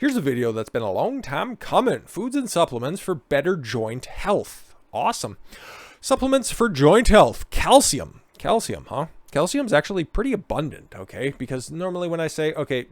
Here's a video that's been a long time coming. Foods and supplements for better joint health. Awesome. Supplements for joint health. Calcium. Calcium, huh? Calcium's actually pretty abundant, okay? Because normally when I say, okay,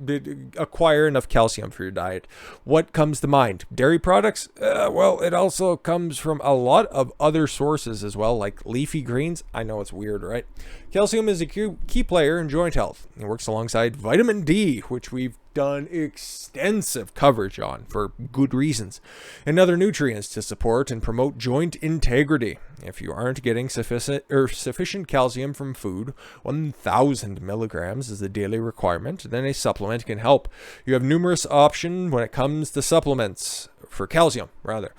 acquire enough calcium for your diet, what comes to mind? Dairy products? Well, it also comes from a lot of other sources as well, like leafy greens. I know it's weird, right? Calcium is a key player in joint health. It works alongside vitamin D, which we've done extensive coverage on for good reasons, and other nutrients to support and promote joint integrity. If you aren't getting sufficient calcium from food, 1,000 milligrams is the daily requirement, then a supplement can help. You have numerous options when it comes to supplements for calcium, rather.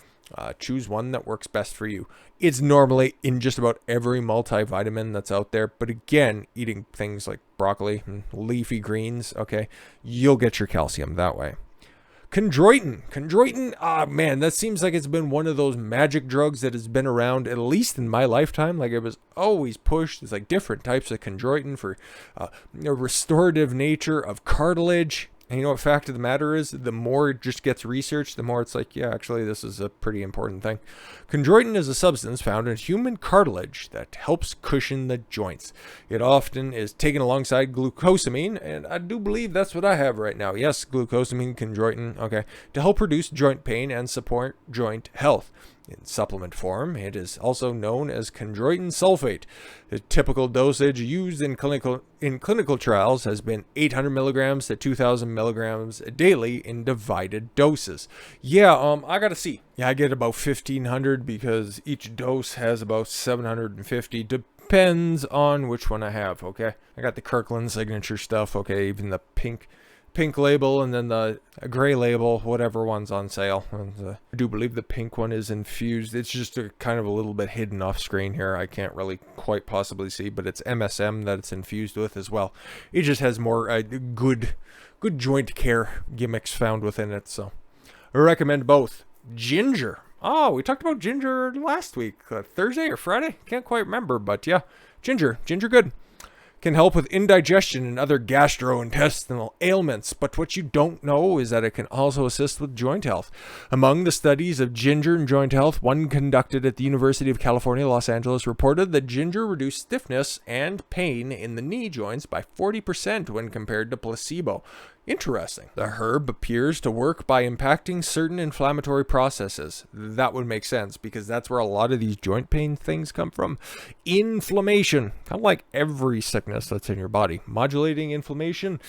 Choose one that works best for you. It's normally in just about every multivitamin that's out there, but again, eating things like broccoli and leafy greens, okay, you'll get your calcium that way. Chondroitin, man, that seems like it's been one of those magic drugs that has been around, at least in my lifetime. Like, it was always pushed. There's like different types of chondroitin for restorative nature of cartilage. And you know what fact of the matter is? The more it just gets researched, the more it's like, yeah, actually, this is a pretty important thing. Chondroitin is a substance found in human cartilage that helps cushion the joints. It often is taken alongside glucosamine, and I do believe that's what I have right now. Yes, glucosamine, chondroitin, okay, to help reduce joint pain and support joint health. In supplement form, it is also known as chondroitin sulfate. The typical dosage used in clinical trials has been 800 milligrams to 2,000 milligrams daily in divided doses. Yeah, I gotta see. Yeah, I get about 1,500 because each dose has about 750. Depends on which one I have, okay? I got the Kirkland signature stuff, okay, even the pink label, and then the gray label, whatever one's on sale. And, I do believe the pink one is infused. It's just kind of a little bit hidden off screen here. I can't really quite possibly see, but it's MSM that it's infused with as well. It just has more good joint care gimmicks found within it, so I recommend both. Ginger. Oh, we talked about ginger last week, Thursday or Friday? Can't quite remember, but yeah, ginger good. Can help with indigestion and other gastrointestinal ailments, but what you don't know is that it can also assist with joint health. Among the studies of ginger and joint health, one conducted at the University of California, Los Angeles, reported that ginger reduced stiffness and pain in the knee joints by 40% when compared to placebo. Interesting. The herb appears to work by impacting certain inflammatory processes. That would make sense because that's where a lot of these joint pain things come from. Inflammation, kind of like every sickness that's in your body. Modulating inflammation,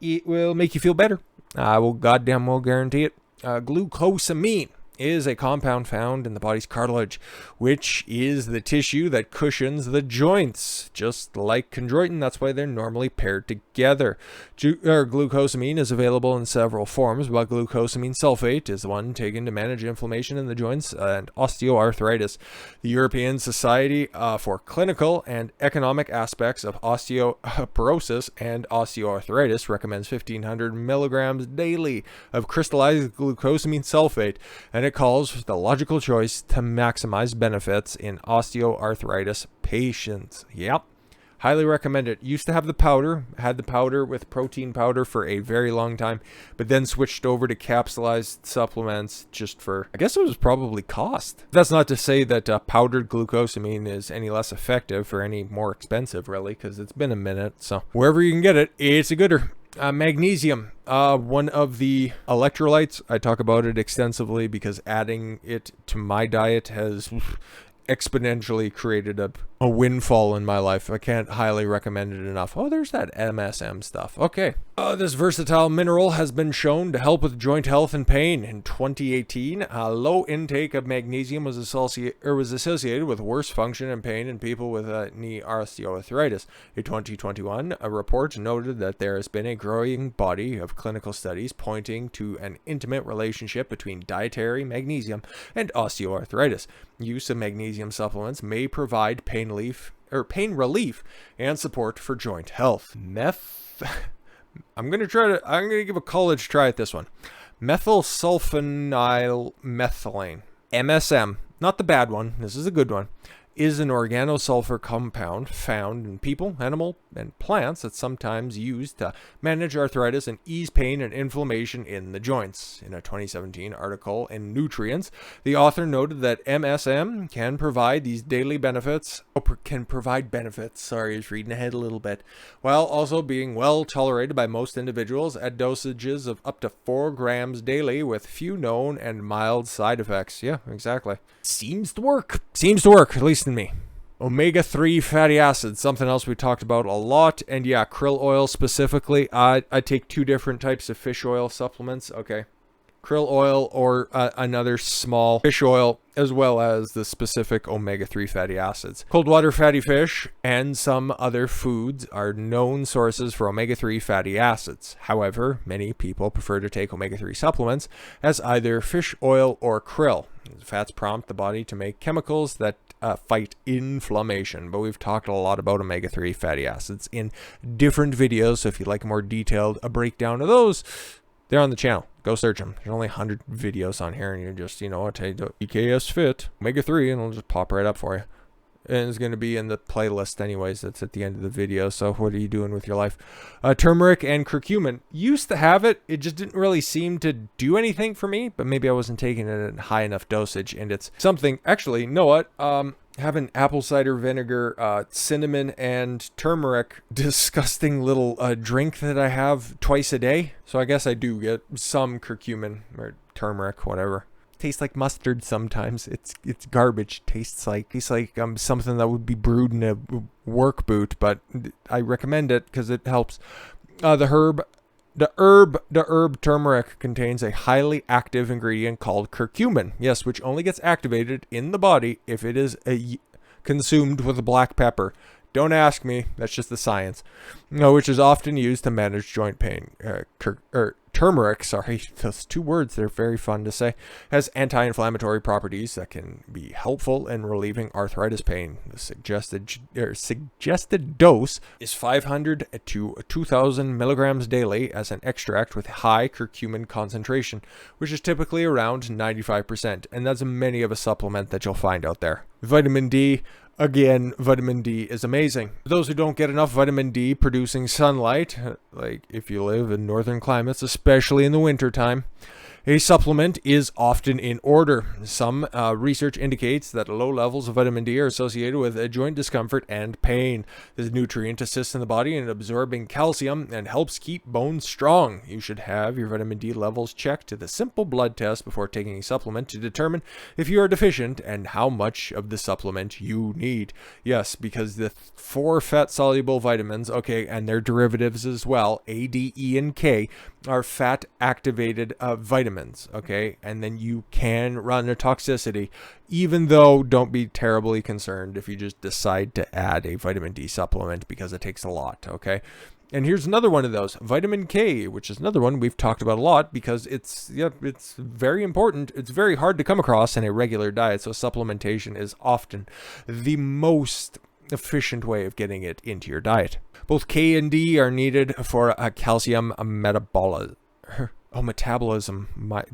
it will make you feel better. I will goddamn well guarantee it. Glucosamine is a compound found in the body's cartilage, which is the tissue that cushions the joints. Just like chondroitin, that's why they're normally paired together. Glucosamine is available in several forms, but glucosamine sulfate is the one taken to manage inflammation in the joints and osteoarthritis. The European Society for Clinical and Economic Aspects of Osteoporosis and Osteoarthritis recommends 1,500 milligrams daily of crystallized glucosamine sulfate, and it calls for the logical choice to maximize benefits in osteoarthritis patients. Yep. Highly recommend it. Used to have the powder, had the powder with protein powder for a very long time, but then switched over to capsulized supplements just for, I guess it was probably cost. That's not to say that powdered glucosamine is any less effective or any more expensive, really, because it's been a minute. So wherever you can get it, it's a gooder. Magnesium, one of the electrolytes. I talk about it extensively because adding it to my diet has exponentially created a windfall in my life. I can't highly recommend it enough. Oh, there's that MSM stuff. Okay. This versatile mineral has been shown to help with joint health and pain. In 2018, a low intake of magnesium was associated with worse function and pain in people with knee osteoarthritis. In 2021, a report noted that there has been a growing body of clinical studies pointing to an intimate relationship between dietary magnesium and osteoarthritis. Use of magnesium supplements may provide pain relief and support for joint health. I'm gonna give a college try at this one. Methyl sulfonyl methylene, MSM, not the bad one. This is a good one. is an organosulfur compound found in people, animal, and plants that's sometimes used to manage arthritis and ease pain and inflammation in the joints. In a 2017 article in Nutrients, the author noted that MSM can provide these daily benefits, sorry, I was reading ahead a little bit, while also being well tolerated by most individuals at dosages of up to 4 grams daily with few known and mild side effects. Yeah, exactly. Seems to work, at least in me. Omega-3 fatty acids, something else we talked about a lot. And yeah, krill oil specifically. I take 2 different types of fish oil supplements. Okay. Krill oil or another small fish oil, as well as the specific omega-3 fatty acids. Cold water fatty fish and some other foods are known sources for omega-3 fatty acids. However, many people prefer to take omega-3 supplements as either fish oil or krill. Fats prompt the body to make chemicals that fight inflammation, but we've talked a lot about omega-3 fatty acids in different videos, so if you'd like a more detailed breakdown of those, they're on the channel. Go search them. There's only 100 videos on here, and you just, take the EKS Fit Omega-3, and it'll just pop right up for you. And it's going to be in the playlist anyways. That's at the end of the video. So what are you doing with your life? Turmeric and curcumin. Used to have it. It just didn't really seem to do anything for me, but maybe I wasn't taking it at a high enough dosage. And it's something, actually, you know what? Have an apple cider vinegar, cinnamon, and turmeric disgusting little drink that I have twice a day. So I guess I do get some curcumin or turmeric, whatever. Tastes like mustard sometimes. It's garbage. Tastes like something that would be brewed in a work boot, but I recommend it because it helps. The herb turmeric contains a highly active ingredient called curcumin. Yes, which only gets activated in the body if it is consumed with black pepper. Don't ask me. That's just the science. Which is often used to manage joint pain. Turmeric, those 2 words, they're very fun to say, has anti-inflammatory properties that can be helpful in relieving arthritis pain. The suggested dose is 500 to 2,000 milligrams daily as an extract with high curcumin concentration, which is typically around 95%, and that's many of a supplement that you'll find out there. Vitamin D. Again, vitamin D is amazing. For those who don't get enough vitamin D producing sunlight, like if you live in northern climates, especially in the wintertime, a supplement is often in order. Some research indicates that low levels of vitamin D are associated with joint discomfort and pain. This nutrient assists in the body in absorbing calcium and helps keep bones strong. You should have your vitamin D levels checked to the simple blood test before taking a supplement to determine if you are deficient and how much of the supplement you need. Yes, because the 4 fat-soluble vitamins, and their derivatives as well, A, D, E, and K, are fat-activated vitamins, and then you can run a toxicity, even though don't be terribly concerned if you just decide to add a vitamin D supplement because it takes a lot, And here's another one of those, vitamin K, which is another one we've talked about a lot because it's very important. It's very hard to come across in a regular diet, so supplementation is often the most efficient way of getting it into your diet. Both K and D are needed for a calcium metabolism. My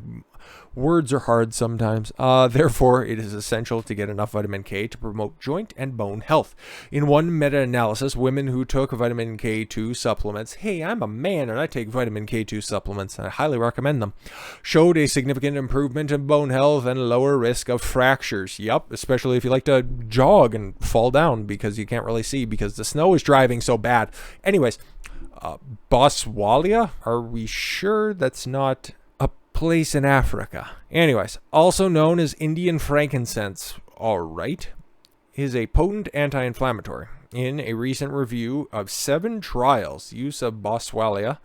words are hard sometimes. Therefore, it is essential to get enough vitamin K to promote joint and bone health. In one meta-analysis, women who took vitamin K2 supplements, hey, I'm a man and I take vitamin K2 supplements and I highly recommend them, showed a significant improvement in bone health and lower risk of fractures. Yup, especially if you like to jog and fall down because you can't really see because the snow is driving so bad. Anyways, Boswellia? Are we sure that's not a place in Africa? Anyways, also known as Indian frankincense, is a potent anti-inflammatory. In a recent review of 7 trials, use of Boswellia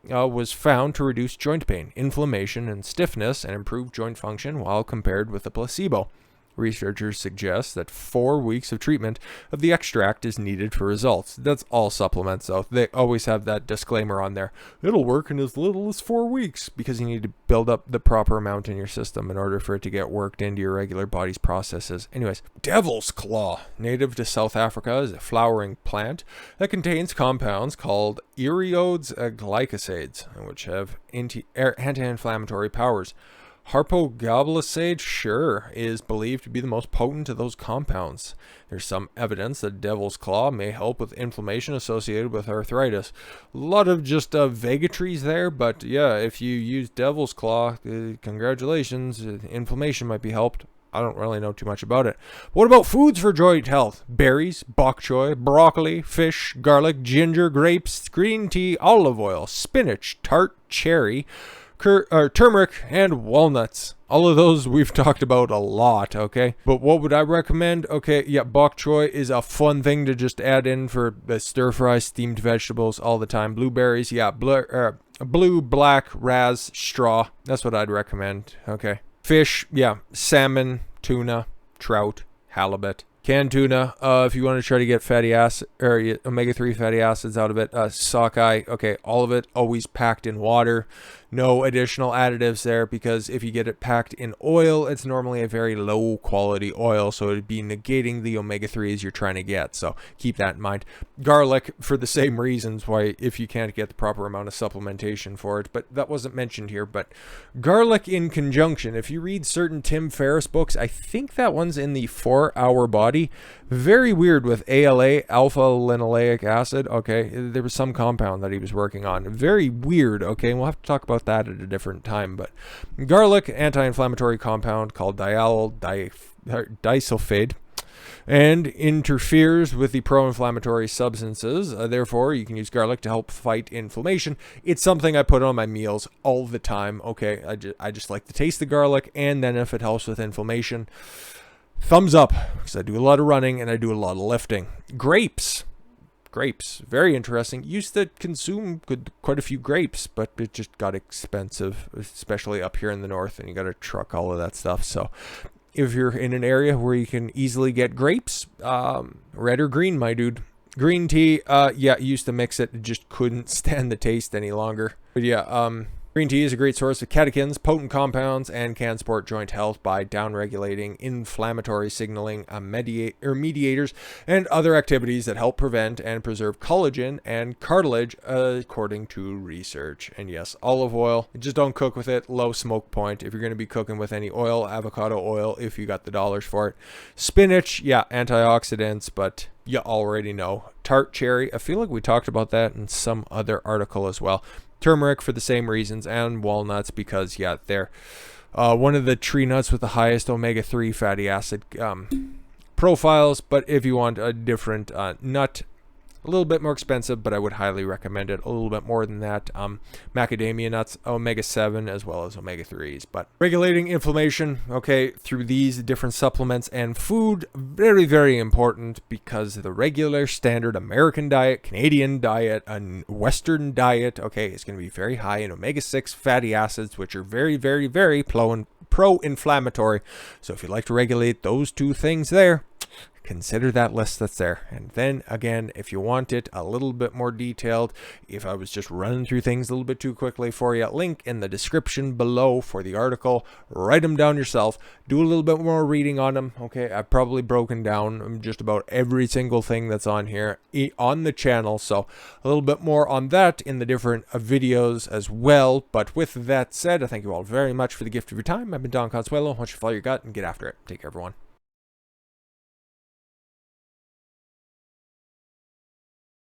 was found to reduce joint pain, inflammation, and stiffness and improve joint function while compared with a placebo. Researchers suggest that 4 weeks of treatment of the extract is needed for results. That's all supplements, though. They always have that disclaimer on there. It'll work in as little as 4 weeks because you need to build up the proper amount in your system in order for it to get worked into your regular body's processes. Anyways, devil's claw, native to South Africa, is a flowering plant that contains compounds called eriodes glycosides, which have anti-inflammatory powers. Harpogoblisade, sure, is believed to be the most potent of those compounds. There's some evidence that devil's claw may help with inflammation associated with arthritis. A lot of just vagaries there, but yeah, if you use devil's claw, congratulations, inflammation might be helped. I don't really know too much about it. What about foods for joint health? Berries, bok choy, broccoli, fish, garlic, ginger, grapes, green tea, olive oil, spinach, tart cherry, turmeric, and walnuts. All of those we've talked about a lot, okay? But what would I recommend? Okay, yeah, bok choy is a fun thing to just add in for the stir-fry steamed vegetables all the time. Blueberries, yeah, blue, black, ras, straw. That's what I'd recommend, okay? Fish, yeah, salmon, tuna, trout, halibut. Canned tuna, if you want to try to get fatty acid or omega-3 fatty acids out of it, sockeye, okay, all of it always packed in water. No additional additives there, because if you get it packed in oil, it's normally a very low quality oil, so it'd be negating the omega-3s you're trying to get. So keep that in mind. Garlic, for the same reasons why, if you can't get the proper amount of supplementation for it, but that wasn't mentioned here. But garlic in conjunction, if you read certain Tim Ferriss books, I think that one's in the 4-Hour Body. Very weird with ALA, alpha linoleic acid. Okay, there was some compound that he was working on. Very weird. Okay, we'll have to talk about that at a different time. But garlic, anti-inflammatory compound called disulfide, and interferes with the pro-inflammatory substances. Therefore, you can use garlic to help fight inflammation. It's something I put on my meals all the time. Okay, I just like the taste of garlic, and then if it helps with inflammation, thumbs up, because I do a lot of running and I do a lot of lifting. Grapes, very interesting. Used to consume quite a few grapes, but it just got expensive, especially up here in the north, and you got to truck all of that stuff. So if you're in an area where you can easily get grapes, red or green, my dude. Green tea, yeah, used to mix it, just couldn't stand the taste any longer. But yeah, green tea is a great source of catechins, potent compounds, and can support joint health by downregulating inflammatory signaling mediators and other activities that help prevent and preserve collagen and cartilage, according to research. And yes, olive oil, just don't cook with it. Low smoke point. If you're going to be cooking with any oil, avocado oil, if you got the dollars for it. Spinach, yeah, antioxidants, but you already know. Tart cherry, I feel like we talked about that in some other article as well. Turmeric for the same reasons, and walnuts because, yeah, they're one of the tree nuts with the highest omega-3 fatty acid profiles. But if you want a different nut, a little bit more expensive, but I would highly recommend it. A little bit more than that. Macadamia nuts, omega-7 as well as omega-3s. But regulating inflammation, okay, through these different supplements and food, very, very important, because the regular standard American diet, Canadian diet, and Western diet, okay, is going to be very high in omega-6 fatty acids, which are very, very, very pro-inflammatory. So if you'd like to regulate those two things there, consider that list that's there. And then again, if you want it a little bit more detailed, if I was just running through things a little bit too quickly for you, link in the description below for the article. Write them down yourself. Do a little bit more reading on them. Okay, I've probably broken down just about every single thing that's on here on the channel, so a little bit more on that in the different videos as well. But with that said, I thank you all very much for the gift of your time. I've been Don Consuelo. Why don't you follow your gut and get after it. Take care, everyone.